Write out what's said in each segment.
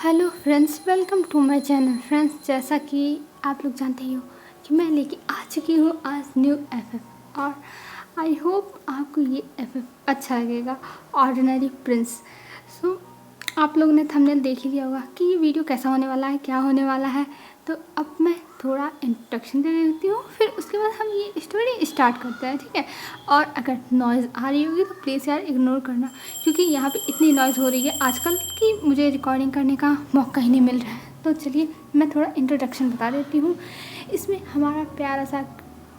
Hello friends, welcome to my channel. Friends, जैसा कि आप लोग जानते ही हो कि मैं लेके आ चुकी हूँ आज न्यू एफएफ, और आई होप आपको ये एफएफ अच्छा लगेगा, ऑर्डिनरी प्रिंस। सो आप लोगों ने थंबनेल देख ही लिया होगा कि ये वीडियो कैसा होने वाला है, क्या होने वाला है। तो अब मैं थोड़ा इंट्रोडक्शन दे देती हूँ, फिर उसके बाद हम ये स्टोरी स्टार्ट करते हैं, ठीक है। और अगर नॉइज़ आ रही होगी तो प्लीज़ यार इग्नोर करना, क्योंकि यहाँ पे इतनी नॉइज़ हो रही है आजकल कि मुझे रिकॉर्डिंग करने का मौका ही नहीं मिल रहा है। तो चलिए मैं थोड़ा इंट्रोडक्शन बता देती हूँ। इसमें हमारा प्यारा सा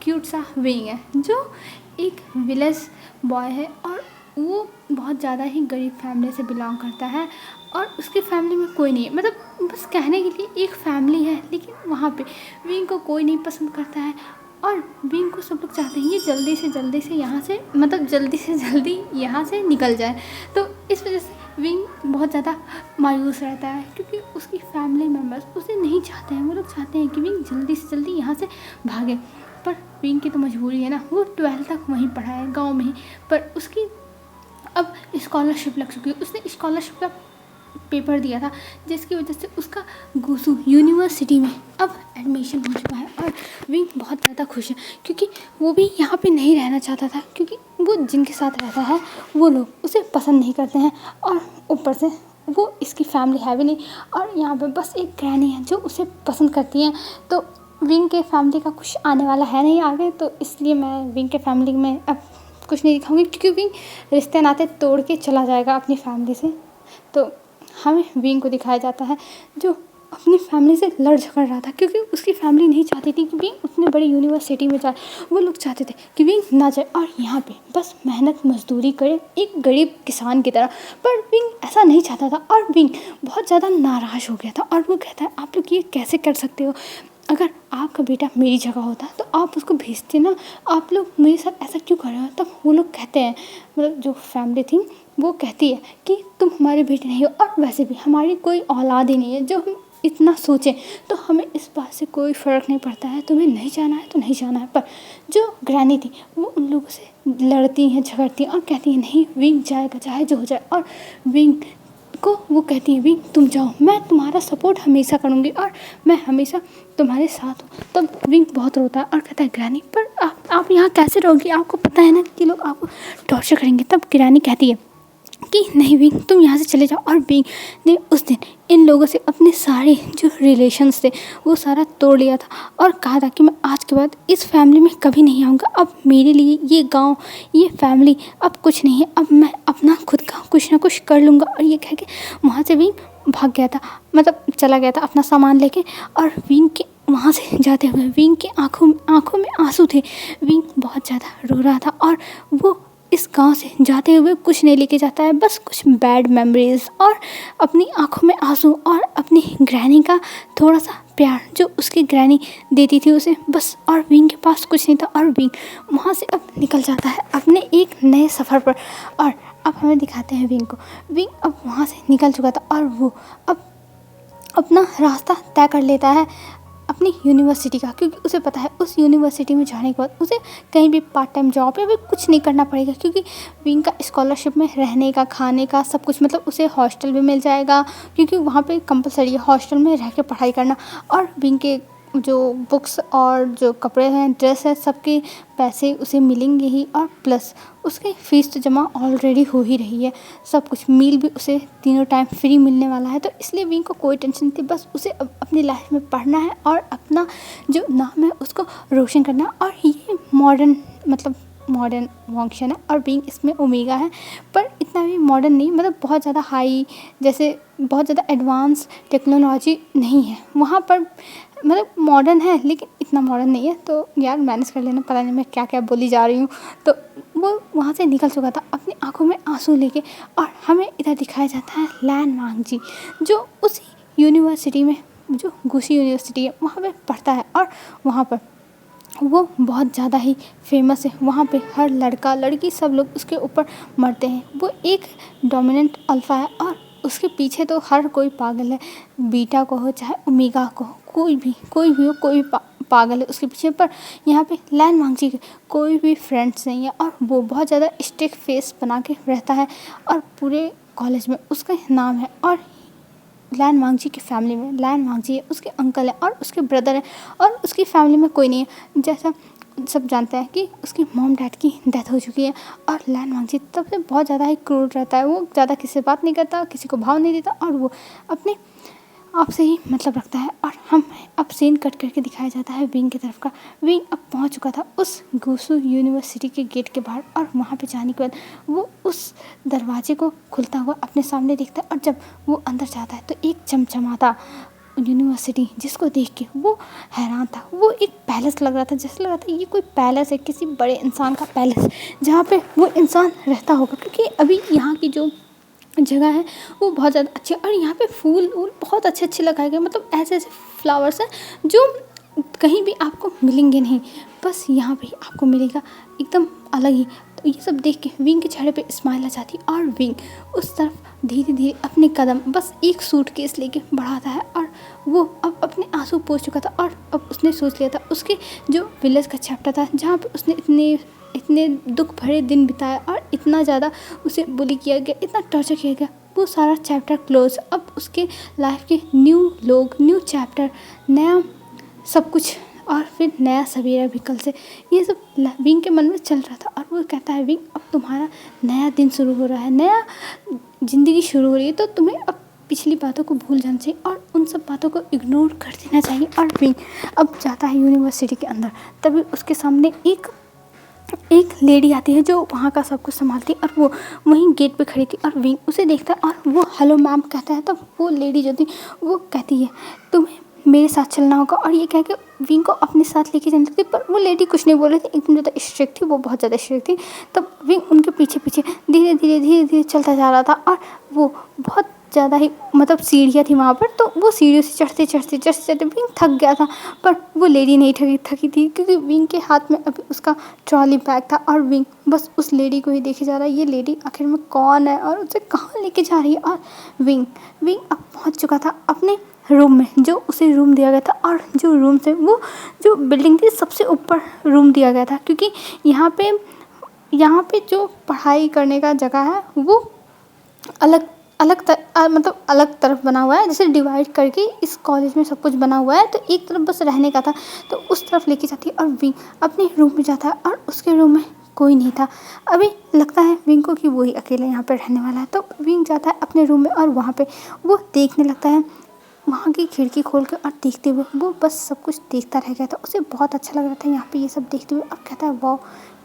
क्यूट सा विंग है, जो एक विलेज बॉय है, और वो बहुत ज़्यादा ही गरीब फैमिली से बिलोंग करता है। और उसकी फैमिली में कोई नहीं है, मतलब बस कहने के लिए एक फैमिली है, लेकिन वहाँ पे विंग को कोई नहीं पसंद करता है। और विंग को सब लोग चाहते हैं ये जल्दी से यहाँ से, मतलब जल्दी से जल्दी यहाँ से निकल जाए। तो इस वजह से विंग बहुत ज़्यादा मायूस रहता है, क्योंकि उसकी फैमिली मेम्बर्स उसे नहीं चाहते हैं। वो लोग चाहते हैं कि विंग जल्दी से जल्दी यहाँ से भागे, पर विंग की तो मजबूरी है ना, वो 12th तक वहीं पढ़ा है गाँव में ही। पर उसकी अब स्कॉलरशिप लग चुकी है, उसने स्कॉलरशिप का पेपर दिया था, जिसकी वजह से उसका गुसू यूनिवर्सिटी में अब एडमिशन हो चुका है। और विंग बहुत ज़्यादा खुश है, क्योंकि वो भी यहाँ पे नहीं रहना चाहता था, क्योंकि वो जिनके साथ रहता है वो लोग उसे पसंद नहीं करते हैं, और ऊपर से वो इसकी फैमिली है भी नहीं, और यहाँ पे बस एक ग्रैनी है जो उसे पसंद करती है। तो विंग के फैमिली का कुछ आने वाला है नहीं आगे, तो इसलिए मैं विंग के फैमिली में अब कुछ नहीं दिखाऊंगी, क्योंकि विंग रिश्ते नाते तोड़ के चला जाएगा अपनी फैमिली से। तो हमें विंग को दिखाया जाता है जो अपनी फैमिली से लड़ झगड़ रहा था, क्योंकि उसकी फैमिली नहीं चाहती थी कि विंग उतने बड़ी यूनिवर्सिटी में जाए। वो लोग चाहते थे कि विंग ना जाए और यहाँ पे बस मेहनत मजदूरी करे एक गरीब किसान की तरह। पर विंग ऐसा नहीं चाहता था, और विंग बहुत ज़्यादा नाराज़ हो गया था, और वो कहता है आप लोग ये कैसे कर सकते हो, अगर आपका बेटा मेरी जगह होता तो आप उसको भेजते ना, आप लोग मेरे साथ ऐसा क्यों कर रहे हो। तब वो लोग कहते हैं, मतलब जो फैमिली थी वो कहती है कि तुम हमारे बेटे नहीं हो, और वैसे भी हमारी कोई औलाद ही नहीं है जो हम इतना सोचें, तो हमें इस बात से कोई फ़र्क नहीं पड़ता है, तुम्हें नहीं जाना है तो नहीं जाना है। पर जो ग्रैनी थी वो उन लोगों से लड़ती हैं, झगड़ती हैं, और कहती हैं नहीं विंग जाएगा चाहे जो हो जाए। और विंग को वो कहती है विंग तुम जाओ, मैं तुम्हारा सपोर्ट हमेशा करूँगी, और मैं हमेशा तुम्हारे साथ हूँ। तब विंग बहुत रोता है और कहता है ग्रैनी पर आप यहाँ कैसे रहोगी, आपको पता है ना कि लोग आपको टॉर्चर करेंगे। तब ग्रैनी कहती है कि नहीं विंग तुम यहाँ से चले जाओ। और विंग ने उस दिन इन लोगों से अपने सारे जो रिलेशंस थे वो सारा तोड़ लिया था, और कहा था कि मैं आज के बाद इस फैमिली में कभी नहीं आऊँगा। अब मेरे लिए ये गांव, ये फैमिली अब कुछ नहीं है, अब मैं अपना खुद का कुछ ना कुछ कर लूँगा। और ये कह के वहाँ से विंग भाग गया था, मतलब चला गया था अपना सामान लेके। और विंग के वहाँ से जाते हुए विंग की आँखों में आंसू थे। विंग बहुत ज़्यादा रो रहा था, और वो इस गांव से जाते हुए कुछ नहीं लेके जाता है, बस कुछ बैड मेमोरीज और अपनी आंखों में आंसू, और अपनी ग्रैनी का थोड़ा सा प्यार जो उसकी ग्रैनी देती थी उसे, बस। और विंग के पास कुछ नहीं था, और विंग वहाँ से अब निकल जाता है अपने एक नए सफ़र पर। और अब हमें दिखाते हैं विंग को। विंग अब वहाँ से निकल चुका था, और वो अब अपना रास्ता तय कर लेता है अपनी यूनिवर्सिटी का, क्योंकि उसे पता है उस यूनिवर्सिटी में जाने के बाद उसे कहीं भी पार्ट टाइम जॉब या फिर कुछ नहीं करना पड़ेगा, क्योंकि विंग का स्कॉलरशिप में रहने का, खाने का सब कुछ, मतलब उसे हॉस्टल भी मिल जाएगा, क्योंकि वहाँ पे कंपलसरी है हॉस्टल में रह के पढ़ाई करना। और विंग के जो बुक्स और जो कपड़े हैं, ड्रेस है, सबके पैसे उसे मिलेंगे ही, और प्लस उसकी फ़ीस तो जमा ऑलरेडी हो ही रही है। सब कुछ मील भी उसे तीनों टाइम फ्री मिलने वाला है। तो इसलिए विंग को कोई टेंशन नहीं थी, बस उसे अब अपनी लाइफ में पढ़ना है और अपना जो नाम है उसको रोशन करना है। और ये मॉडर्न, मतलब मॉडर्न फंक्शन है, और विंग इसमें ओमेगा है, पर इतना भी मॉडर्न नहीं, मतलब बहुत ज़्यादा हाई, जैसे बहुत ज़्यादा एडवांस टेक्नोलॉजी नहीं है वहाँ पर, मतलब मॉडर्न है लेकिन इतना मॉडर्न नहीं है। तो यार मैनेज कर लेना, पता नहीं मैं क्या क्या बोली जा रही हूँ। तो वो वहाँ से निकल चुका था अपनी आंखों में आंसू लेके, और हमें इधर दिखाया जाता है लैन वांगजी, जो उसी यूनिवर्सिटी में, जो गुशी यूनिवर्सिटी है वहाँ पे पढ़ता है, और वहाँ पर वो बहुत ज़्यादा ही फेमस है। वहाँ पे हर लड़का लड़की सब लोग उसके ऊपर मरते हैं। वो एक डोमिनेंट अल्फ़ा है, और उसके पीछे तो हर कोई पागल है, बीटा को हो चाहे ओमेगा को हो, कोई भी हो, कोई भी पागल है उसके पीछे। पर यहाँ पे लैन वांगजी के कोई भी फ्रेंड्स नहीं है, और वो बहुत ज़्यादा स्टिक फेस बना के रहता है, और पूरे कॉलेज में उसका नाम है। और लैन वांगजी की फैमिली में लैन वांगजी है, उसके अंकल है और उसके ब्रदर है और उसकी फैमिली में कोई नहीं है। जैसा सब जानते हैं कि उसकी मॉम डैड की डेथ हो चुकी है और लैन वांगजी तब से बहुत ज़्यादा ही क्रूर रहता है। वो ज़्यादा किसी से बात नहीं करता, किसी को भाव नहीं देता और वो अपने आप से ही मतलब रखता है। और हम अब सीन कट करके दिखाया जाता है विंग की तरफ का। विंग अब पहुंच चुका था उस गुसू यूनिवर्सिटी के गेट के बाहर और वहाँ पे जाने के बाद वो उस दरवाजे को खुलता हुआ अपने सामने देखता है और जब वो अंदर जाता है तो एक चमचमाता यूनिवर्सिटी जिसको देख के वो हैरान था। वो एक पैलेस लग रहा था, जैसे लग रहा था ये कोई पैलेस है, किसी बड़े इंसान का पैलेस जहाँ पे वो इंसान रहता होगा, क्योंकि अभी यहाँ की जो जगह है वो बहुत ज़्यादा अच्छी है और यहाँ पे फूल वूल बहुत अच्छे अच्छे लगाए गए, मतलब ऐसे ऐसे फ्लावर्स हैं जो कहीं भी आपको मिलेंगे नहीं, बस यहाँ पे ही आपको मिलेगा एकदम अलग ही। तो ये सब देख के विंग के चेहरे पे स्माइल आ जाती है और विंग उस तरफ धीरे धीरे अपने कदम बस एक सूटकेस लेके बढ़ाता है और वो अब अपने आंसू पोंछ चुका था और अब उसने सोच लिया था उसके जो विलेज का चैप्टर था जहाँ पे उसने इतने इतने दुख भरे दिन बिताए और इतना ज़्यादा उसे बुली किया गया, इतना टॉर्चर किया गया, वो सारा चैप्टर क्लोज। अब उसके लाइफ के न्यू लोग, न्यू चैप्टर, नया सब कुछ और फिर नया सवेरा भी कल से, ये सब विंग के मन में चल रहा था। और वो कहता है विंग अब तुम्हारा नया दिन शुरू हो रहा है, नया ज़िंदगी शुरू हो रही है, तो तुम्हें अब पिछली बातों को भूल जाना चाहिए और उन सब बातों को इग्नोर कर देना चाहिए। और विंग अब जाता है यूनिवर्सिटी के अंदर, तभी उसके सामने एक लेडी आती है जो वहाँ का सब कुछ संभालती है और वो वहीं गेट पे खड़ी थी और विंग उसे देखता है और वो हेलो मैम कहता है। तब वो लेडी जो थी वो कहती है तुम्हें मेरे साथ चलना होगा, और ये कह के विंग को अपने साथ लेके जाने लगती, पर वो लेडी कुछ नहीं बोल रही थी, एकदम ज़्यादा स्ट्रिक्ट थी, वो बहुत ज़्यादा स्ट्रिक्ट थी। तब विंग उनके पीछे पीछे धीरे धीरे धीरे धीरे चलता जा रहा था और वो बहुत ज़्यादा ही मतलब सीढ़ियाँ थी वहाँ पर, तो वो सीढ़ियों से चढ़ते चढ़ते चढ़ते चढ़ते विंग थक गया था। पर वो लेडी नहीं थकी थी क्योंकि विंग के हाथ में अभी उसका ट्रॉली बैग था और विंग बस उस लेडी को ही देखे जा रहा है, ये लेडी आखिर में कौन है और उसे कहाँ लेके जा रही है। और विंग अब पहुँच चुका था अपने रूम में, जो उसे रूम दिया गया था और जो रूम से वो जो बिल्डिंग थी सबसे ऊपर रूम दिया गया था, क्योंकि यहाँ पे जो पढ़ाई करने का जगह है वो मतलब अलग तरफ बना हुआ है, जैसे डिवाइड करके इस कॉलेज में सब कुछ बना हुआ है, तो एक तरफ बस रहने का था तो उस तरफ लेके जाती है और विंग अपने रूम में जाता है और उसके रूम में कोई नहीं था। अभी लगता है विंग को कि वो ही अकेले यहाँ पे रहने वाला है, तो विंग जाता है अपने रूम में और वहाँ पे वो देखने लगता है, वहाँ की खिड़की खोल कर और देखते हुए वो बस सब कुछ देखता रह गया था। उसे बहुत अच्छा लग रहा था यहाँ पे ये सब देखते हुए और कहता है वाह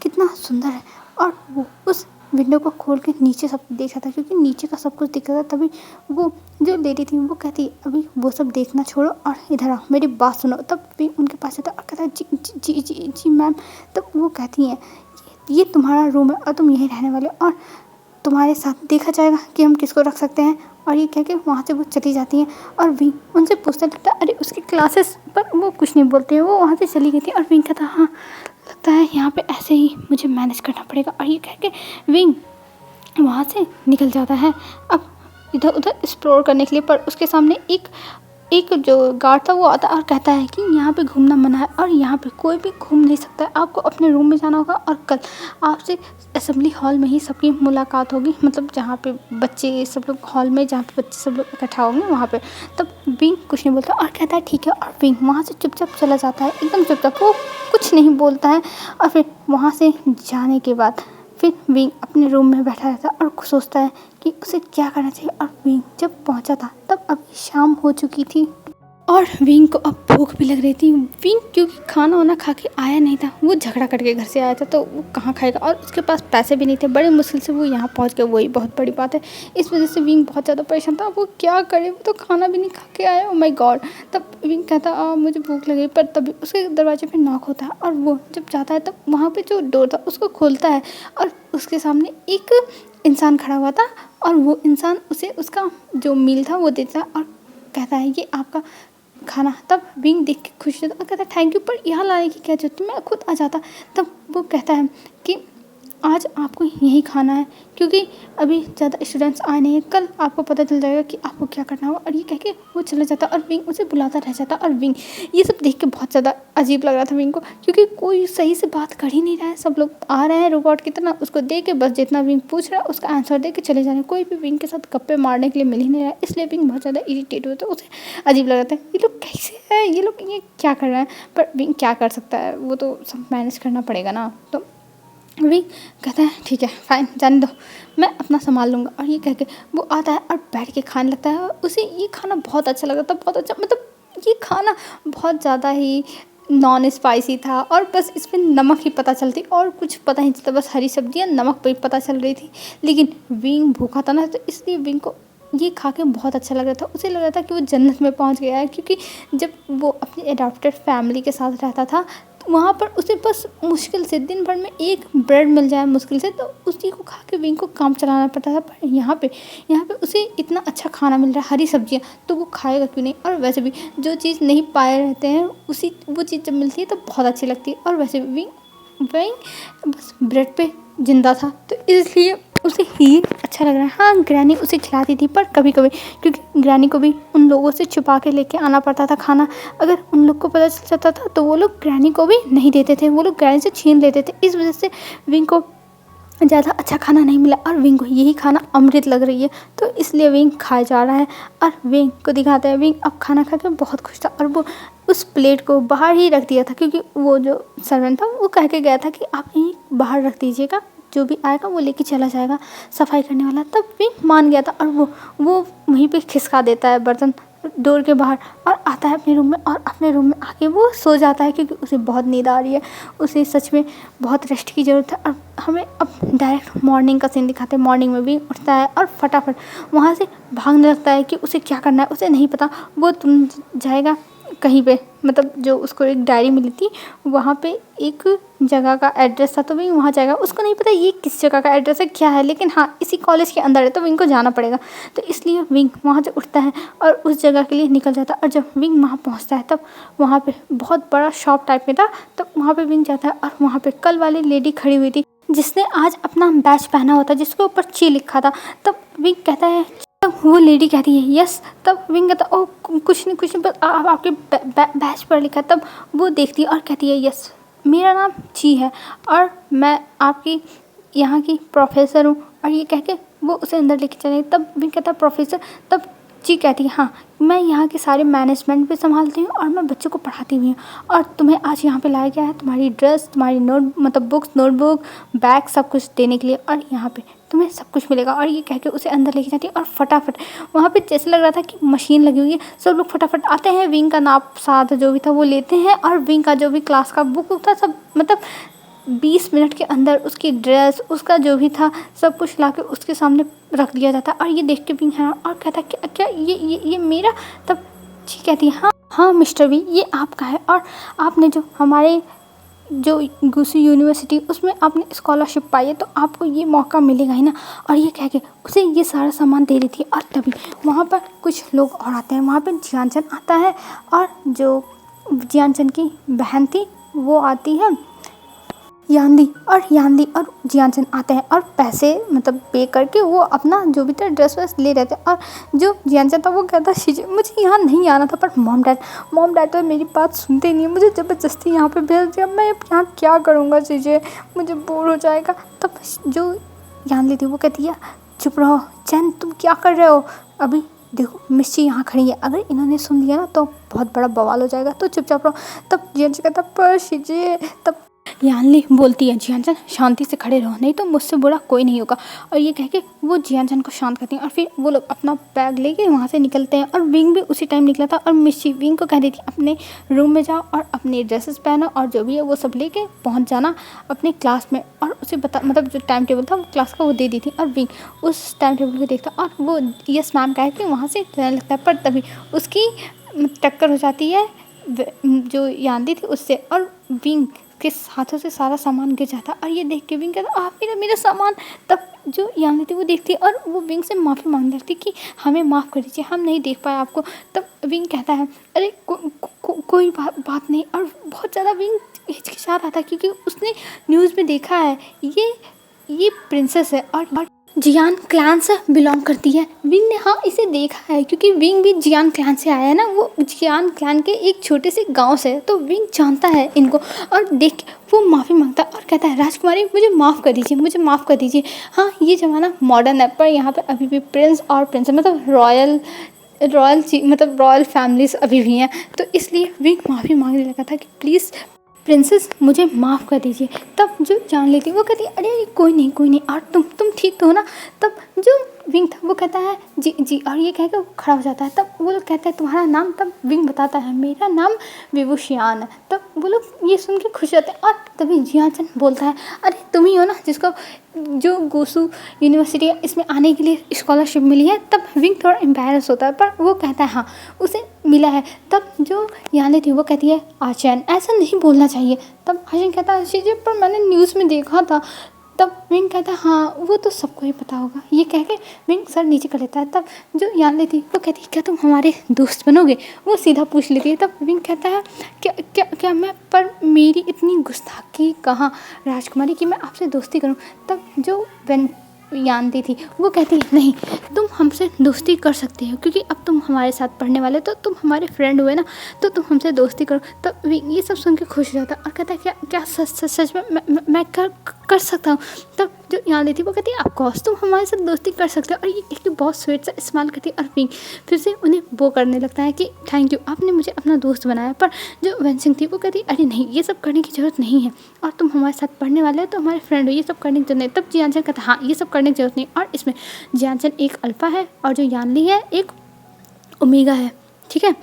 कितना सुंदर है। और वो उस विंडो को खोल के नीचे सब देख रहा था क्योंकि नीचे का सब कुछ दिख रहा था। तभी वो जो लेडी थी वो कहती अभी वो सब देखना छोड़ो और इधर आओ मेरी बात सुनो। तब भी उनके पास आता और कहता है जी जी जी जी जी मैम। तब वो कहती हैं ये तुम्हारा रूम है और तुम यहीं रहने वाले हो और तुम्हारे साथ देखा जाएगा कि हम किसको रख सकते हैं। और ये कह के वहाँ से वो चली जाती हैं और विंग उनसे पूछता लगता अरे उसकी क्लासेस, पर वो कुछ नहीं बोलते हैं, वो वहाँ से चली गई थी। और विंग कहता हाँ लगता है यहाँ पे ऐसे ही मुझे मैनेज करना पड़ेगा। और ये कह के विंग वहाँ से निकल जाता है अब इधर उधर एक्सप्लोर करने के लिए। पर उसके सामने एक जो गार्ड था वो आता है और कहता है कि यहाँ पे घूमना मना है और यहाँ पे कोई भी घूम नहीं सकता है, आपको अपने रूम में जाना होगा और कल आपसे असेंबली हॉल में ही सबकी मुलाकात होगी, मतलब जहाँ पे बच्चे सब लोग हॉल में, जहाँ पे बच्चे सब लोग इकट्ठा होंगे वहाँ पे। तब विंग कुछ नहीं बोलता और कहता है ठीक है, और विंग वहाँ से चुपचाप चला जाता है, एकदम चुपचाप, वो कुछ नहीं बोलता है। और फिर वहाँ से जाने के बाद फिर विंग अपने रूम में बैठा रहता है और सोचता है कि उसे क्या करना चाहिए। और विंग जब पहुंचा था तब अभी शाम हो चुकी थी और विंग को अब भूख भी लग रही थी। विंग क्योंकि खाना वाना खा के आया नहीं था, वो झगड़ा करके घर से आया था, तो वो कहाँ खाएगा और उसके पास पैसे भी नहीं थे, बड़े मुश्किल से वो यहाँ पहुँच गया, वही बहुत बड़ी बात है। इस वजह से विंग बहुत ज़्यादा परेशान था, वो क्या करे, वो तो खाना भी नहीं खा के आया। Oh my God. तब विंग कहता मुझे भूख लगी, पर तभी उसके दरवाजे पर नॉक होता है और वो जब जाता है तब वहाँ पर जो डोर था उसको खोलता है और उसके सामने एक इंसान खड़ा हुआ था और वो इंसान उसे उसका जो मील था वो देता है और कहता है ये आपका खाना। तब विंग देख के खुश होता और कहता है थैंक यू, पर यहाँ लाने की क्या जरूरत, मैं खुद आ जाता। तब वो कहता है कि आज आपको यही खाना है, क्योंकि अभी ज़्यादा स्टूडेंट्स आए नहीं हैं, कल आपको पता चल जाएगा कि आपको क्या करना होगा। और ये कह के वो चला जाता और विंग उसे बुलाता रह जाता। और विंग ये सब देख के बहुत ज़्यादा अजीब लग रहा था विंग को, क्योंकि कोई सही से बात कर ही नहीं रहा है। सब लोग आ रहे हैं रोबोट की तरह, उसको दे के बस जितना विंग पूछ रहा है उसका आंसर दे के चले जा रहे हैं। कोई भी विंग के साथ गप्पे मारने के लिए मिल ही नहीं रहा है, इसलिए विंग बहुत ज़्यादा इरीटेट होता है। उसे अजीब लग रहा था, ये लोग कैसे हैं, ये लोग ये क्या कर रहे हैं। पर विंग क्या कर सकता है, वो तो सब मैनेज करना पड़ेगा ना। तो विंग कहता है ठीक है फाइन, जाने दो, मैं अपना संभाल लूँगा। और ये कह के वो आता है और बैठ के खाने लगता है। और उसे ये खाना बहुत अच्छा लगा था, बहुत अच्छा, मतलब ये खाना बहुत ज़्यादा ही नॉन स्पाइसी था और बस इसमें नमक ही पता चलती और कुछ पता नहीं चलता, बस हरी सब्जियाँ नमक पे पता चल रही थी। लेकिन विंग भूखा था ना, तो इसलिए विंग को ये खा के बहुत अच्छा लग रहा था। उसे लग रहा था कि वो जन्नत में पहुंच गया है, क्योंकि जब वो अपनी अडॉप्टेड फैमिली के साथ रहता था वहाँ पर उसे बस मुश्किल से दिन भर में एक ब्रेड मिल जाए मुश्किल से, तो उसी को खा के विंग को काम चलाना पड़ता था। पर यहाँ पे उसे इतना अच्छा खाना मिल रहा है, हरी सब्जियाँ, तो वो खाएगा क्यों नहीं। और वैसे भी जो चीज़ नहीं पाए रहते हैं वो चीज़ जब मिलती है तो बहुत अच्छी लगती है। और वैसे भी विंग बस ब्रेड पे जिंदा था, तो इसलिए उसे ही अच्छा लग रहा है। हाँ, ग्रैनी उसे खिलाती थी, पर कभी कभी, क्योंकि ग्रैनी को भी उन लोगों से छुपा के लेके आना पड़ता था खाना। अगर उन लोग को पता चल जाता था तो वो लोग ग्रैनी को भी नहीं देते थे, वो लोग ग्रैनी से छीन लेते थे। इस वजह से विंग को ज़्यादा अच्छा खाना नहीं मिला और विंग को यही खाना अमृत लग रही है, तो इसलिए विंग खाया जा रहा है। और विंग को दिखाते हैं, विंग अब खाना खा के बहुत खुश था और वो उस प्लेट को बाहर ही रख दिया था, क्योंकि वो जो सर्वेंट था वो कह के गया था कि आप यहीं बाहर रख दीजिएगा, जो भी आएगा वो लेके चला जाएगा सफाई करने वाला। तब विंग मान गया था और वो वहीं पे खिसका देता है बर्तन डोर के बाहर और आता है अपने रूम में। और अपने रूम में आके वो सो जाता है, क्योंकि उसे बहुत नींद आ रही है, उसे सच में बहुत रेस्ट की ज़रूरत है। और हमें अब डायरेक्ट मॉर्निंग का सीन दिखाते हैं। मॉर्निंग में भी उठता है और फटाफट वहाँ से भागने लगता है कि उसे क्या करना है उसे नहीं पता। वो तुम जाएगा कहीं पे, मतलब जो उसको एक डायरी मिली थी वहाँ पे एक जगह का एड्रेस था, तो विंग वहाँ जाएगा। उसको नहीं पता ये किस जगह का एड्रेस है क्या है, लेकिन हाँ इसी कॉलेज के अंदर है, तो विंग को जाना पड़ेगा। तो इसलिए विंग वहाँ से उठता है और उस जगह के लिए निकल जाता है। और जब विंग वहाँ पहुँचता है तब वहाँ पे बहुत बड़ा शॉप टाइप में था, तब वहाँ पे विंग जाता है और वहाँ पे कल वाली लेडी खड़ी हुई थी जिसने आज अपना बैच पहना हुआ था, जिसके ऊपर ची लिखा था। तब विंग कहता है, तब वो लेडी कहती है यस। तब विंग कहता है ओ कुछ नहीं बस आपके बैच पर लिखा है। तब वो देखती है और कहती है यस, मेरा नाम ची है और मैं आपकी यहाँ की प्रोफेसर हूँ। और ये कह के वो उसे अंदर लेके चले। तब विंग कहता है प्रोफेसर। तब ची कहती है हाँ, मैं यहाँ के सारे मैनेजमेंट भी संभालती हूँ और मैं बच्चों को पढ़ाती भी हूँ, और तुम्हें आज यहाँ पे लाया गया है तुम्हारी ड्रेस, तुम्हारी बुक्स, नोटबुक, बैग, सब कुछ देने के लिए, और यहाँ पे तुम्हें सब कुछ मिलेगा। और ये कह के उसे अंदर लेके जाती है और फटाफट वहाँ पे जैसे लग रहा था कि मशीन लगी हुई है। सब लोग फटाफट आते हैं, विंग का नाप साथ जो भी था वो लेते हैं और विंग का जो भी क्लास का बुक था सब, मतलब 20 मिनट के अंदर उसकी ड्रेस, उसका जो भी था सब कुछ लाके उसके सामने रख दिया जाता। और ये देख के विंग हैरान और कहता क्या क्या ये मेरा। तब जी कहती है हाँ हाँ मिस्टर वी, ये आपका है, और आपने जो हमारे जो गुसी यूनिवर्सिटी उसमें आपने स्कॉलरशिप पाई है, तो आपको ये मौका मिलेगा ही ना। और ये कह के उसे ये सारा सामान दे रही थी। और तभी वहाँ पर कुछ लोग और आते हैं। वहाँ पर जियानचन आता है और जो जियानचन की बहन थी वो आती है, यान्दी और जियानचन आते हैं और पैसे मतलब पे करके वो अपना जो भी था ड्रेस वेस ले रहे थे। और जो जियानचन था वो कहता शिजे मुझे यहाँ नहीं आना था, पर मॉम डैड तो मेरी बात सुनते नहीं है, मुझे ज़बरदस्ती यहाँ पे भेज दिया, मैं अब यहाँ क्या करूँगा शिजे, मुझे बोर हो जाएगा। तब जो यान्दी थी वो कहती है चुप रहो चैन, तुम क्या कर रहे हो, अभी देखो मिस्सी यहाँ खड़ी है, अगर इन्होंने सुन लिया ना तो बहुत बड़ा बवाल हो जाएगा, तो चुपचाप रहो। तब जियानचन कहता पर शिजे। तब यानली बोलती है जियानचन शांति से खड़े रहो, नहीं तो मुझसे बुरा कोई नहीं होगा। और ये कह के वो जियानचन को शांत करती हैं और फिर वो लोग अपना बैग लेके वहाँ से निकलते हैं। और विंग भी उसी टाइम निकला था और मिस्सी विंग को कह रही थी अपने रूम में जाओ और अपने ड्रेसेस पहनो और जो भी है वो सब लेके पहुँच जाना अपने क्लास में। और उसे बता मतलब जो टाइम टेबल था वो क्लास का वो दे दी थी। और विंग उस टाइम टेबल को देखता और वो यस मैम कह के वहाँ से जाने लगता है। पर तभी उसकी टक्कर हो जाती है जो यान्दी थी उससे, और विंग के हाथों से सारा सामान गिर जाता। और ये देख के विंग कहता आप मेरा सामान। तब जो यान्दी थी वो देखती और वो विंग से माफ़ी मांगने लगती कि हमें माफ़ कर दीजिए, हम नहीं देख पाए आपको। तब विंग कहता है अरे कोई बात नहीं। और बहुत ज़्यादा विंग हिचकिचा रहा था क्योंकि उसने न्यूज़ में देखा है ये ये प्रिंसेस है और जियान क्लैन से बिलोंग करती है। विंग ने हाँ इसे देखा है क्योंकि विंग भी जियान क्लैन से आया है ना, वो जियान क्लैन के एक छोटे से गांव से है, तो विंग जानता है इनको और देख के वो माफ़ी मांगता है और कहता है राजकुमारी मुझे माफ़ कर दीजिए, मुझे माफ़ कर दीजिए। हाँ ये ज़माना मॉडर्न है पर यहाँ पे अभी भी प्रिंस और प्रिंसेस मतलब रॉयल फैमिलीज अभी भी हैं, तो इसलिए विंग माफ़ी मांगने लगा था कि प्लीज़ प्रिंसेस मुझे माफ़ कर दीजिए। तब जो जान लेती वो कहती है अरे अरे कोई नहीं कोई नहीं, और तुम ठीक तो हो ना। तब जो विंग था वो कहता है जी जी, और ये कह के वो खड़ा हो जाता है। तब वो लोग कहते हैं तुम्हारा नाम, तब विंग बताता है मेरा नाम विभूषियान है। तब वो लोग ये सुन के खुश होते हैं और तभी जियाचन बोलता है अरे तुम ही हो ना जिसको जो गुसु यूनिवर्सिटी है इसमें आने के लिए स्कॉलरशिप मिली है। तब विंग थोड़ा एम्बैरस होता है पर वो कहता है हाँ उसे मिला है। तब जो यानी थी वो कहती है आचैन ऐसा नहीं बोलना चाहिए। तब आचैन कहता है जी पर मैंने न्यूज़ में देखा था। तब विंग कहता है हाँ वो तो सबको ही पता होगा। ये कह के विंग सर नीचे कर लेता है। तब जो यान थी वो कहती है क्या तुम हमारे दोस्त बनोगे, वो सीधा पूछ लेती है। तब विंग कहता है क्या क्या क्या मैं, पर मेरी इतनी गुस्ताखी कहाँ राजकुमारी कि मैं आपसे दोस्ती करूँ। तब जो यानती थी वो कहती है नहीं तुम हमसे दोस्ती कर सकते हो क्योंकि अब तुम हमारे साथ पढ़ने वाले तो तुम हमारे फ्रेंड हुए ना, तो तुम हमसे दोस्ती करो। तब ये सब सुन के खुश हो जाता है और कहता है क्या क्या सच में मैं कर सकता हूँ। तब जो यान थी वो कहती है ऑफकोर्स तुम हमारे साथ दोस्ती कर सकते हो। और ये एक बहुत स्वीट सा स्माइल करती है और विंग फिर से उन्हें वो करने लगता है कि थैंक यू आपने मुझे अपना दोस्त बनाया। पर जो वेंसिंग थी वो कहती है अरे नहीं ये सब करने की ज़रूरत नहीं है, और तुम हमारे साथ पढ़ने वाले हो तो हमारे फ्रेंड हो, ये सब करने की जरूरत नहीं। तब जियानचन कहता है हाँ ये सब करने की जरूरत नहीं, और इसमें जियानचन एक अल्फा है और जो यानली है एक ओमेगा है, ठीक है।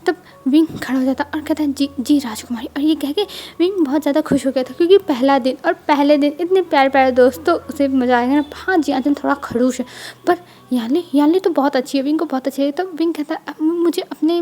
तब विंग खड़ा हो जाता और कहता है जी जी राजकुमारी, और ये कह के विंग बहुत ज़्यादा खुश हो गया था क्योंकि पहला दिन और पहले दिन इतने प्यारे प्यारे दोस्त तो उसे मज़ा आएगा ना। हाँ जियानचन थोड़ा खड़ूस है पर यानली तो बहुत अच्छी है, विंग को बहुत अच्छी है। तब विंग कहता है मुझे अपने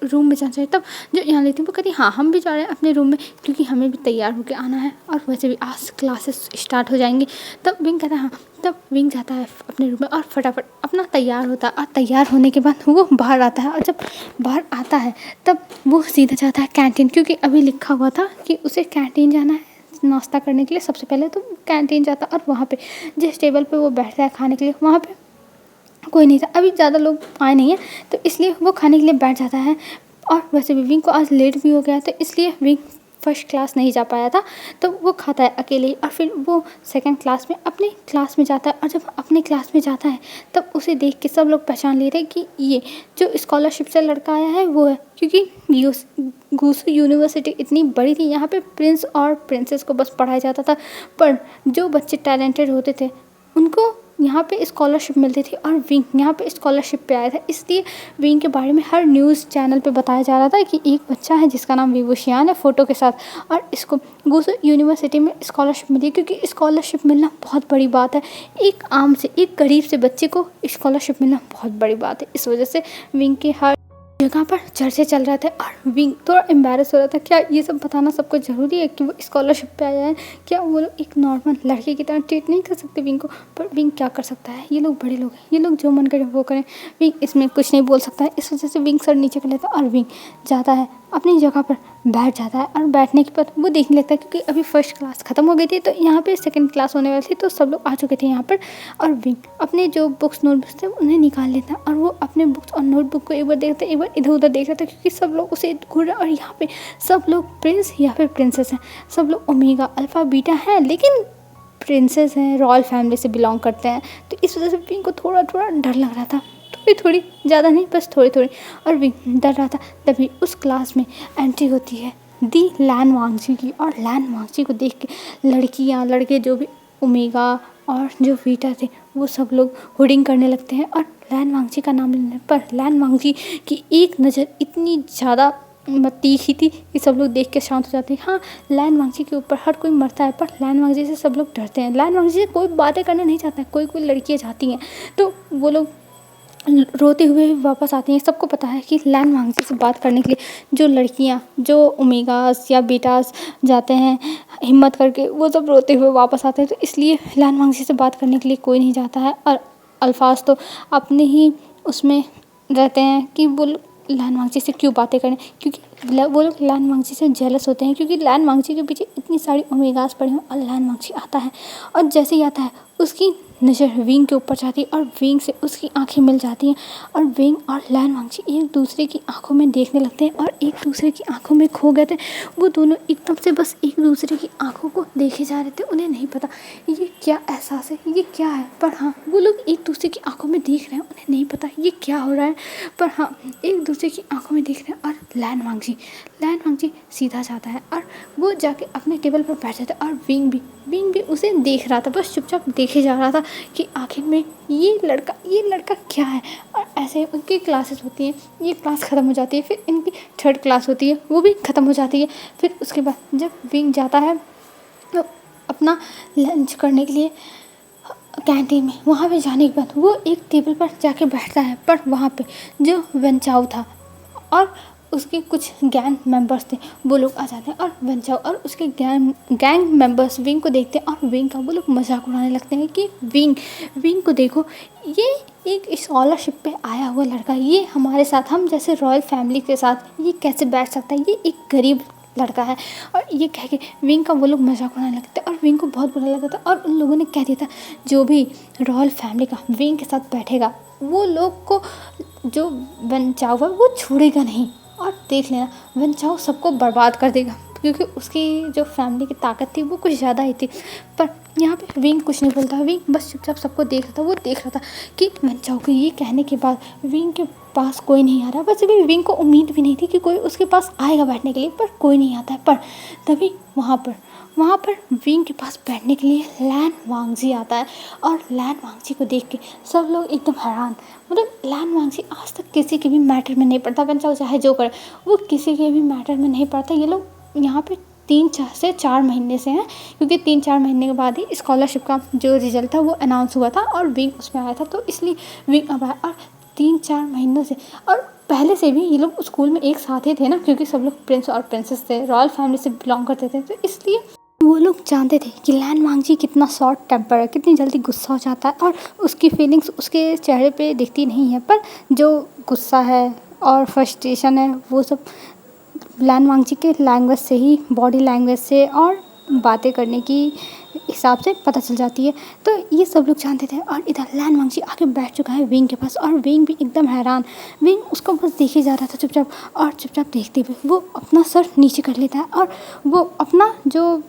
रूम में जाना चाहिए। तब जो यानली थी वो कहती हाँ हम भी जा रहे हैं अपने रूम में क्योंकि हमें भी तैयार होकर आना है और वैसे भी आज क्लासेस स्टार्ट हो जाएंगी। तब विंग कहता है हाँ। तब विंग जाता है अपने रूम में और फटाफट अपना तैयार होता है, और तैयार होने के बाद वो बाहर आता है, और जब बाहर आता है तब वो सीधा जाता है कैंटीन क्योंकि अभी लिखा हुआ था कि उसे कैंटीन जाना है नाश्ता करने के लिए। सबसे पहले तो कैंटीन जाता और वहाँ पे जिस टेबल पे वो बैठता है खाने के लिए वहाँ पे कोई नहीं था, अभी ज़्यादा लोग आए नहीं हैं तो इसलिए वो खाने के लिए बैठ जाता है। और वैसे भी विंग को आज लेट भी हो गया तो इसलिए विंग फर्स्ट क्लास नहीं जा पाया था, तो वो खाता है अकेले ही। और फिर वो सेकंड क्लास में अपने क्लास में जाता है, और जब अपने क्लास में जाता है तब उसे देख के सब लोग पहचान ले रहे कि ये जो स्कॉलरशिप से लड़का आया है वो है, क्योंकि गुसू यूनिवर्सिटी इतनी बड़ी थी, यहाँ पे प्रिंस और प्रिंसेस को बस पढ़ाया जाता था, पर जो बच्चे टैलेंटेड होते थे उनको यहाँ पे स्कॉलरशिप मिलती थी, और विंग यहाँ पे स्कॉलरशिप पे आया था। इसलिए विंग के बारे में हर न्यूज़ चैनल पे बताया जा रहा था कि एक बच्चा है जिसका नाम विभूषियान है फ़ोटो के साथ, और इसको गुसू यूनिवर्सिटी में स्कॉलरशिप मिली, क्योंकि स्कॉलरशिप मिलना बहुत बड़ी बात है। एक आम से एक गरीब से बच्चे को स्कॉलरशिप मिलना बहुत बड़ी बात है। इस वजह से विंग के हर जगह पर चर्चे चल रहे थे, और विंग थोड़ा एम्बैरस हो रहा था। क्या ये सब बताना सबको ज़रूरी है कि वो स्कॉलरशिप पे आया है? क्या वो लोग एक नॉर्मल लड़के की तरह ट्रीट नहीं कर सकते विंग को? पर विंग क्या कर सकता है, ये लोग बड़े लोग हैं, ये लोग जो मन करे वो करें, विंग इसमें कुछ नहीं बोल सकता है। इस वजह से विंग सर नीचे कर लेता है और विंग जाता है अपनी जगह पर बैठ जाता है, और बैठने के बाद वो देखने लगता है क्योंकि अभी फर्स्ट क्लास ख़त्म हो गई थी तो यहाँ पे सेकंड क्लास होने वाली थी, तो सब लोग आ चुके थे यहाँ पर। और विंग अपने जो बुक्स नोटबुक्स थे उन्हें निकाल लेता है, और वो अपने बुक्स और नोटबुक को एक बार देखता है, एक बार इधर उधर देख रहा था क्योंकि सब लोग उसे घूर रहे हैं, और यहाँ पे सब लोग प्रिंस या फिर प्रिंसेस हैं, सब लोग ओमेगा अल्फ़ा बीटा हैं लेकिन प्रिंसेस हैं, रॉयल फैमिली से बिलोंग करते हैं। तो इस वजह से विंग को थोड़ा थोड़ा डर लग रहा था, थोड़ी ज़्यादा नहीं बस थोड़ी थोड़ी, और विंग डर रहा था। तभी उस क्लास में एंट्री होती है दी लैन वांगजी की, और लैन वांगजी को देख के लड़कियाँ लड़के जो भी ओमेगा और जो बीटा थे वो सब लोग हुडिंग करने लगते हैं, और लैन वांगजी का नाम लेने पर लैन वांगजी की एक नज़र इतनी ज़्यादा तीखी थी कि सब लोग देख के शांत हो जाते हैं। हाँ लैन वांगजी के ऊपर हर कोई मरता है, पर लैन वांगजी से सब लोग डरते हैं। लैन वांगजी से कोई बातें करना नहीं चाहता है, कोई कोई लड़कियाँ जाती हैं तो वो लोग रोते हुए वापस आती हैं। सबको पता है कि लैन वांगजी से बात करने के लिए जो लड़कियां जो ओमेगास या बीटास जाते हैं हिम्मत करके, वो सब रोते हुए वापस आते हैं, तो इसलिए लैन वांगजी से बात करने के लिए कोई नहीं जाता है। और अल्फाज तो अपने ही उसमें रहते हैं कि वो लान वांगची से क्यों बातें करें, क्योंकि वो लोग लान वांगची से जेलस होते हैं क्योंकि लान वांगची के पीछे इतनी सारी ओमेगास पड़ी हैं। और लान वांगची आता है और जैसे ही आता है उसकी नज़र विंग के ऊपर जाती है और विंग से उसकी आंखें मिल जाती हैं और विंग और लान वांगची एक दूसरे की आंखों में देखने लगते हैं और एक दूसरे की आंखों में खो गए थे। वो दोनों एकदम से बस एक दूसरे की आंखों को देखे जा रहे थे। उन्हें नहीं पता ये क्या एहसास है, ये क्या है, पर हाँ वो लोग एक दूसरे की आंखों में देख रहे हैं। उन्हें नहीं पता ये क्या हो रहा है, पर हाँ एक दूसरे की आंखों में देख रहे हैं। और लान वांगची सीधा जाता है और वो जाके अपने टेबल पर बैठ जाता है और विंग भी उसे देख रहा था, बस चुपचाप देखे जा रहा था कि आखिर में ये लड़का क्या है। और ऐसे उनकी क्लासेस होती हैं, ये क्लास ख़त्म हो जाती है, फिर इनकी थर्ड क्लास होती है, वो भी ख़त्म हो जाती है। फिर उसके बाद जब विंग जाता है तो अपना लंच करने के लिए कैंटीन में, वहाँ पे जाने के बाद वो एक टेबल पर जाके बैठता है। पर वहाँ पे जो वेंचाओ था और उसके कुछ गैंग मेंबर्स थे, वो लोग आ जाते हैं और वेंचाओ और उसके गैंग मेंबर्स विंग को देखते हैं और विंग का वो लोग मजाक उड़ाने लगते हैं कि विंग को देखो, ये एक स्कॉलरशिप पे आया हुआ लड़का, ये हमारे साथ, हम जैसे रॉयल फैमिली के साथ ये कैसे बैठ सकता है, ये एक गरीब लड़का है। और ये कह के विंग का वो लोग मजाक उड़ाने लगते और विंग को बहुत बुरा लगा था। और उन लोगों ने कह दिया था जो भी रॉयल फैमिली का विंग के साथ बैठेगा वो लोग को जो वेंचाओ है वो छोड़ेगा नहीं। और देख लेना वेंचाओ सबको बर्बाद कर देगा, क्योंकि उसकी जो फैमिली की ताकत थी वो कुछ ज़्यादा ही थी। पर यहाँ पे विंग कुछ नहीं बोलता, विंग बस चुपचाप सबको देख रहा था। वो देख रहा था कि वेंचाओ के ये कहने के बाद विंग के पास कोई नहीं आ रहा। बस अभी विंग को उम्मीद भी नहीं थी कि कोई उसके पास आएगा बैठने के लिए, पर कोई नहीं आता है। पर तभी वहाँ पर विंग के पास बैठने के लिए लान वांगजी आता है। और लान वांगजी को देख के सब लोग एकदम हैरान, मतलब लान वांगजी आज तक किसी के भी मैटर में नहीं पड़ता, वेंचाओ चाहे जो करे वो किसी के भी मैटर में नहीं पड़ता। ये लोग यहाँ पे 3 से 4 महीने से हैं, क्योंकि 3-4 महीने के बाद ही स्कॉलरशिप का जो रिजल्ट था वो अनाउंस हुआ था और विंग उसमें आया था, तो इसलिए विंग अब आया। और 3-4 महीनों से, और पहले से भी ये लोग स्कूल में एक साथ ही थे ना, क्योंकि सब लोग प्रिंस और प्रिंसेस थे, रॉयल फैमिली से बिलोंग करते थे, तो इसलिए वो लोग जानते थे कि लान वांगजी कितना शॉर्ट टेम्पर है, कितनी जल्दी गुस्सा हो जाता है और उसकी फीलिंग्स उसके चेहरे पे दिखती नहीं है। पर जो गुस्सा है और फ्रस्ट्रेशन है वो सब लान वांगजी के लैंग्वेज से ही, बॉडी लैंग्वेज से और बातें करने की हिसाब से पता चल जाती है। तो ये सब लोग जानते थे। और इधर लान वांगजी आके बैठ चुका है विंग के पास और विंग भी एकदम हैरान। विंग उसको बस देखे जा रहा था चुपचाप, और चुपचाप देखते हुए वो अपना सर नीचे कर लेता है और वो अपना जो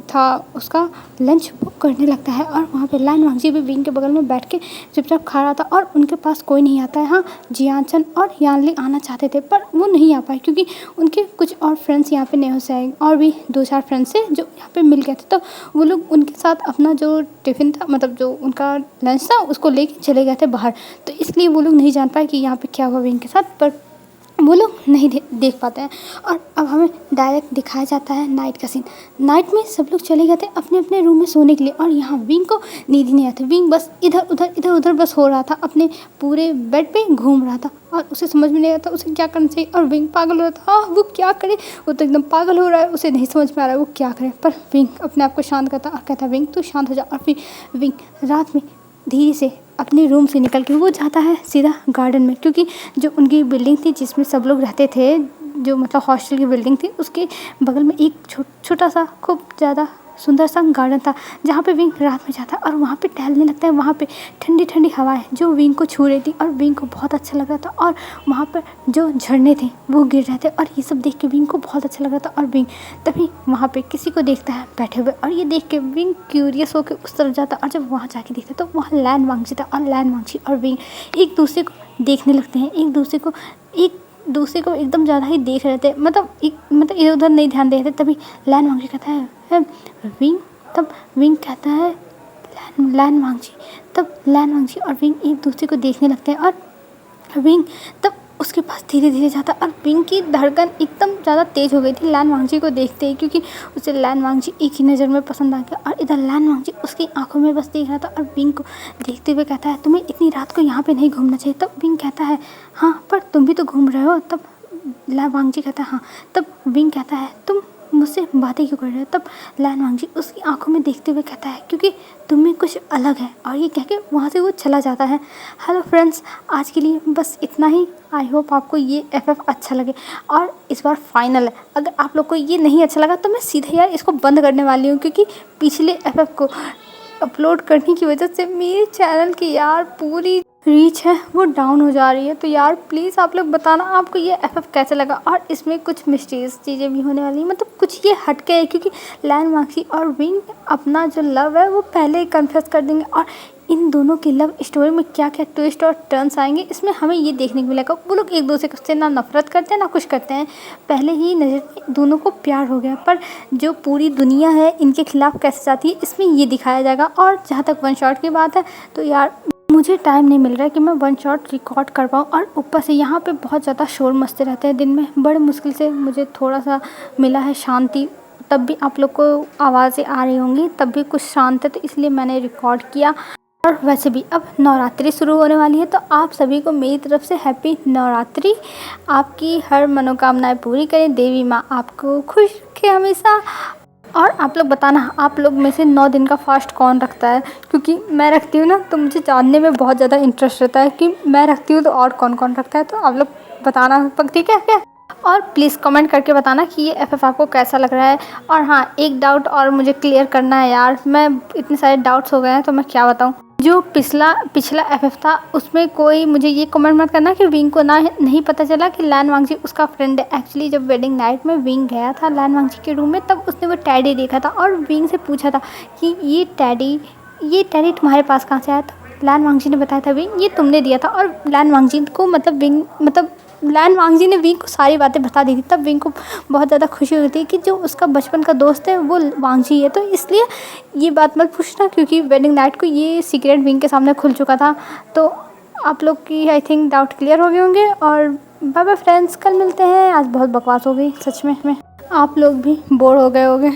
था उसका लंच बुक करने लगता है। और वहाँ पे लान वांगजी भी विंग के बगल में बैठ के चुपचाप खा रहा था और उनके पास कोई नहीं आता है। हाँ, जियानचन और यानली आना चाहते थे पर वो नहीं आ पाए, क्योंकि उनके कुछ और फ्रेंड्स यहाँ पे नहीं हो सके, और भी 2-4 फ्रेंड्स थे जो यहाँ पे मिल गए थे, तो वो लोग उनके साथ अपना जो टिफ़िन था, मतलब जो उनका लंच था, उसको लेके चले गए थे बाहर। तो इसलिए वो लोग नहीं जान पाए कि यहाँ पे क्या हुआ विंग के साथ, पर वो लोग नहीं देख पाते हैं। और अब हमें डायरेक्ट दिखाया जाता है नाइट का सीन। नाइट में सब लोग चले गए थे अपने अपने रूम में सोने के लिए, और यहाँ विंग को नींद ही नहीं आती। विंग बस इधर उधर बस हो रहा था, अपने पूरे बेड पे घूम रहा था और उसे समझ में नहीं आता उसे क्या करना चाहिए। और विंग पागल हो रहा था, वो क्या करे, वो तो एकदम पागल हो रहा है, उसे नहीं समझ में आ रहा है वो क्या करे। पर विंग अपने आप को शांत करता और कहता विंग तू शांत हो जा। और फिर विंग रात में धीरे से अपने रूम से निकल के वो जाता है सीधा गार्डन में, क्योंकि जो उनकी बिल्डिंग थी जिसमें सब लोग रहते थे, जो मतलब हॉस्टल की बिल्डिंग थी, उसके बगल में एक छोटा सा खूब ज़्यादा सुंदर सा गार्डन था, जहाँ पे विंग रात में जाता है और वहाँ पे टहलने लगता है। वहाँ पे ठंडी ठंडी हवाएं जो विंग को छू रही थी और विंग को बहुत अच्छा लग रहा था, और वहाँ पर जो झरने थे वो गिर रहे थे, और ये सब देख के विंग को बहुत अच्छा लग रहा था। और विंग तभी वहाँ पे किसी को देखता है बैठे हुए, और ये देख के विंग क्यूरियस होकर उस तरफ जाता है, और जब वहाँ जाके देखता तो वहाँ लान वांगजी था। और लान वांगजी और विंग एक दूसरे को देखने लगते हैं, एक दूसरे को एकदम ज़्यादा ही देख रहे थे, मतलब इधर उधर नहीं ध्यान दे रहे थे। तभी लान वांगजी कहता है विंग, तब विंग कहता है लान वांगजी, तब लान वांगजी और विंग एक दूसरे को देखने लगते हैं। और विंग तब उसके पास धीरे धीरे जाता, और विंग की धड़कन एकदम ज़्यादा तेज़ हो गई थी लान वांगजी को देखते ही, क्योंकि उसे लान वांगजी एक ही नज़र में पसंद आ गया। और इधर लान वांगजी उसकी आंखों में बस देख रहा था, और विंग को देखते हुए कहता है तुम्हें इतनी रात को यहाँ पे नहीं घूमना चाहिए। तब विंग कहता है हाँ पर तुम भी तो घूम रहे हो। तब लान वांगजी कहता है हाँ। तब विंग कहता है तुम मुझसे बातें क्यों कर रहे हो? तब लैन वांगजी उसकी आंखों में देखते हुए कहता है क्योंकि तुम में कुछ अलग है, और ये कह के वहाँ से वो चला जाता है। हेलो फ्रेंड्स, आज के लिए बस इतना ही। आई होप आपको ये एफएफ अच्छा लगे, और इस बार फाइनल है, अगर आप लोग को ये नहीं अच्छा लगा तो मैं सीधे यार इसको बंद करने वाली हूँ, क्योंकि पिछले एफएफ को अपलोड करने की वजह से मेरे चैनल की यार पूरी रीच है वो डाउन हो जा रही है। तो यार प्लीज़ आप लोग बताना आपको ये एफएफ कैसे लगा, और इसमें कुछ मिस्टीरियस चीज़ें भी होने वाली हैं, मतलब कुछ ये हटके है, क्योंकि लैन वांगजी और विंग अपना जो लव है वो पहले ही कन्फेस कर देंगे, और इन दोनों की लव स्टोरी में क्या क्या ट्विस्ट और टर्न्स आएंगे इसमें हमें ये देखने को मिलेगा। वो लोग एक दूसरे से ना नफरत करते हैं ना कुछ करते हैं, पहले ही नज़र में दोनों को प्यार हो गया, पर जो पूरी दुनिया है इनके खिलाफ कैसे जाती है इसमें ये दिखाया जाएगा। और जहाँ तक वन शॉट की बात है तो यार मुझे टाइम नहीं मिल रहा है कि मैं वन शॉट रिकॉर्ड कर पाऊँ, और ऊपर से यहाँ पे बहुत ज़्यादा शोर मचते रहते हैं दिन में, बड़े मुश्किल से मुझे थोड़ा सा मिला है शांति। तब भी आप लोग को आवाज़ें आ रही होंगी, तब भी कुछ शांत है, तो इसलिए मैंने रिकॉर्ड किया। और वैसे भी अब नवरात्रि शुरू होने वाली है, तो आप सभी को मेरी तरफ से हैप्पी नवरात्रि। आपकी हर मनोकामनाएं पूरी करें देवी माँ, आपको खुश रखे हमेशा। और आप लोग बताना आप लोग में से 9 दिन का फास्ट कौन रखता है, क्योंकि मैं रखती हूँ ना, तो मुझे जानने में बहुत ज़्यादा इंटरेस्ट रहता है कि मैं रखती हूँ तो और कौन कौन रखता है। तो आप लोग बताना, ठीक है क्या? और प्लीज़ कमेंट करके बताना कि ये एफएफ आपको कैसा लग रहा है। और हाँ, एक डाउट और मुझे क्लियर करना है यार, मैं इतने सारे डाउट्स हो गए हैं तो मैं क्या बताऊँ। जो पिछला एफएफ था उसमें कोई मुझे ये कमेंट मत करना कि विंग को ना नहीं पता चला कि लैन वांगजी उसका फ्रेंड है। एक्चुअली जब वेडिंग नाइट में विंग गया था लैन वांगजी के रूम में, तब उसने वो टैडी देखा था और विंग से पूछा था कि ये टैडी तुम्हारे पास कहाँ से आया था। लैन वांगजी ने बताया था विंग ये तुमने दिया था, और लैन वांगजी को लैन वांगजी ने विंग को सारी बातें बता दी थी। तब विंग को बहुत ज़्यादा खुशी हुई थी कि जो उसका बचपन का दोस्त है वो वांगजी है। तो इसलिए ये बात मत पूछना, क्योंकि वेडिंग नाइट को ये सीक्रेट विंग के सामने खुल चुका था। तो आप लोग की आई थिंक डाउट क्लियर हो गए होंगे। और बाय बाय फ्रेंड्स, कल मिलते हैं। आज बहुत बकवास हो गई सच में, आप लोग भी बोर हो गए होंगे।